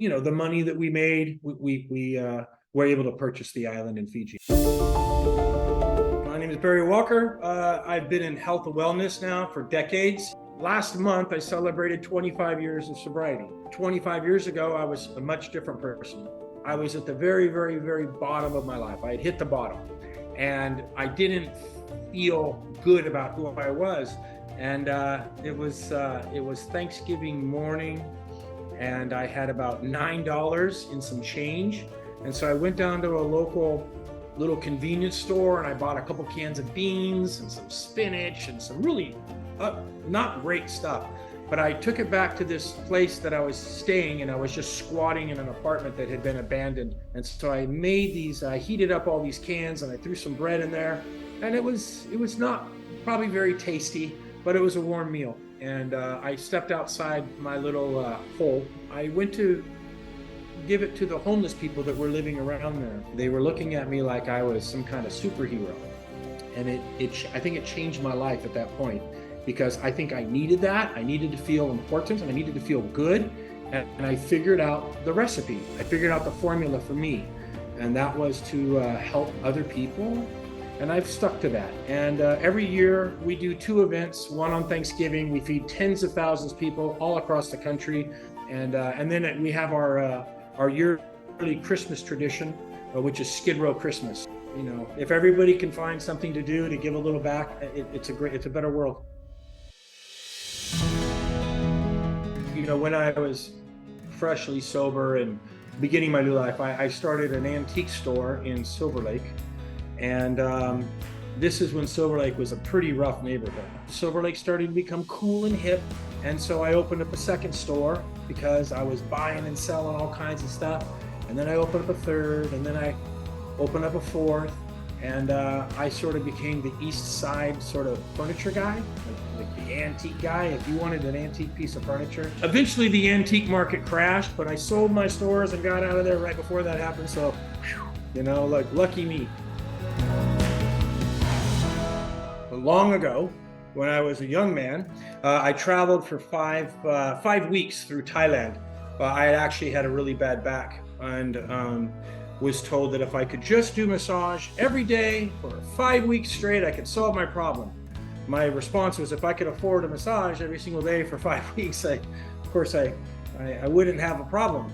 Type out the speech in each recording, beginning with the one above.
the money that we made, we were able to purchase the island in Fiji. My name is Barry Walker. I've been in health and wellness now for decades. Last month, I celebrated 25 years of sobriety. 25 years ago, I was a much different person. I was at the very, very, very bottom of my life. I had hit the bottom, and I didn't feel good about who I was. And it was Thanksgiving morning, and I had about $9 in some change. And so I went down to a local little convenience store and I bought a couple cans of beans and some spinach and some really not great stuff. But I took it back to this place that I was staying, and I was just squatting in an apartment that had been abandoned. And so I made these, I heated up all these cans and I threw some bread in there. And it was not probably very tasty, but it was a warm meal. And I stepped outside my little hole. I went to give it to the homeless people that were living around there. They were looking at me like I was some kind of superhero. And I think it changed my life at that point, because I think I needed that. I needed to feel important and I needed to feel good. And I figured out the recipe. I figured out the formula for me. And that was to help other people. And I've stuck to that. And every year we do 2 events, one on Thanksgiving. We feed tens of thousands of people all across the country. And then we have our yearly Christmas tradition, which is Skid Row Christmas. If everybody can find something to do to give a little back, it's a better world. When I was freshly sober and beginning my new life, I started an antique store in Silver Lake. And this is when Silver Lake was a pretty rough neighborhood. Silver Lake started to become cool and hip. And so I opened up a second store because I was buying and selling all kinds of stuff. And then I opened up a third, and then I opened up a fourth. And I sort of became the East Side sort of furniture guy, like the antique guy, if you wanted an antique piece of furniture. Eventually the antique market crashed, but I sold my stores and got out of there right before that happened. So, like lucky me. Long ago, when I was a young man, I traveled for 5 weeks through Thailand. I actually had a really bad back, and was told that if I could just do massage every day for 5 weeks straight, I could solve my problem. My response was, if I could afford a massage every single day for 5 weeks, I wouldn't have a problem.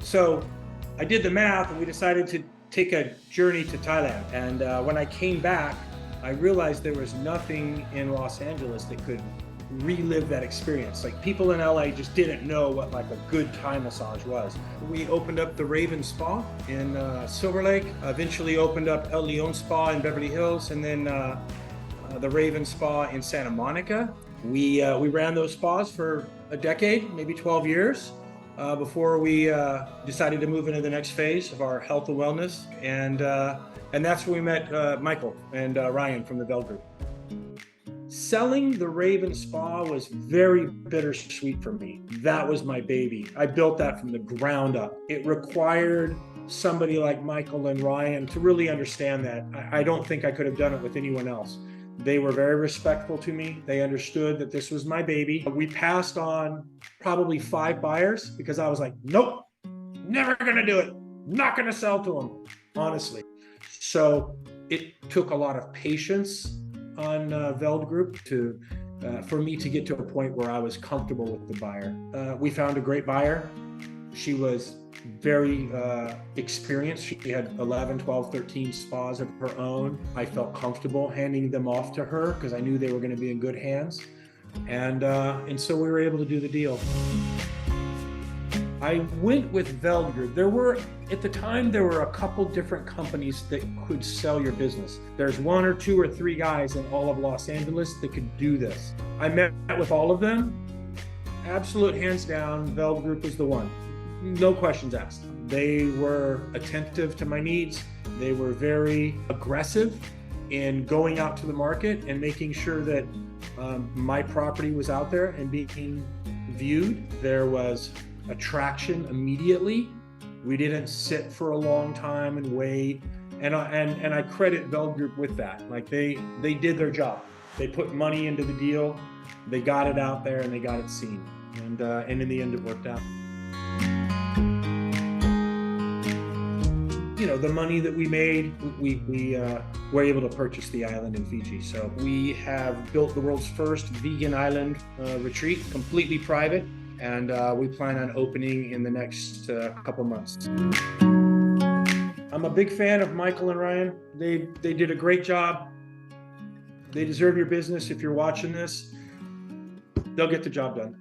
So I did the math, and we decided to take a journey to Thailand. And when I came back, I realized there was nothing in Los Angeles that could relive that experience. Like, people in LA just didn't know what like a good Thai massage was. We opened up the Raven Spa in Silver Lake, eventually opened up El Leon Spa in Beverly Hills, and then the Raven Spa in Santa Monica. We ran those spas for a decade, maybe 12 years, before we decided to move into the next phase of our health and wellness. And that's where we met Michael and Ryan from the Veld Group. Selling the Raven Spa was very bittersweet for me. That was my baby. I built that from the ground up. It required somebody like Michael and Ryan to really understand that. I don't think I could have done it with anyone else. They were very respectful to me. They understood that this was my baby. We passed on probably 5 buyers because I was like, nope, never gonna do it. Not gonna sell to them, honestly. So it took a lot of patience on Veld Group for me to get to a point where I was comfortable with the buyer. We found a great buyer. She was very experienced. She had 11, 12, 13 spas of her own. I felt comfortable handing them off to her because I knew they were going to be in good hands. And so we were able to do the deal. I went with Veld Group. At the time, there were a couple different companies that could sell your business. There's 1 or 2 or 3 guys in all of Los Angeles that could do this. I met with all of them. Absolute hands down, Veld Group was the one. No questions asked. They were attentive to my needs. They were very aggressive in going out to the market and making sure that my property was out there and being viewed. There was attraction immediately. We didn't sit for a long time and wait. And I credit Veld Group with that. Like they did their job. They put money into the deal. They got it out there and they got it seen. And in the end, it worked out. the money that we made, we were able to purchase the island in Fiji. So we have built the world's first vegan island retreat, completely private, and we plan on opening in the next couple months. I'm a big fan of Michael and Ryan. They did a great job. They deserve your business. If you're watching this, they'll get the job done.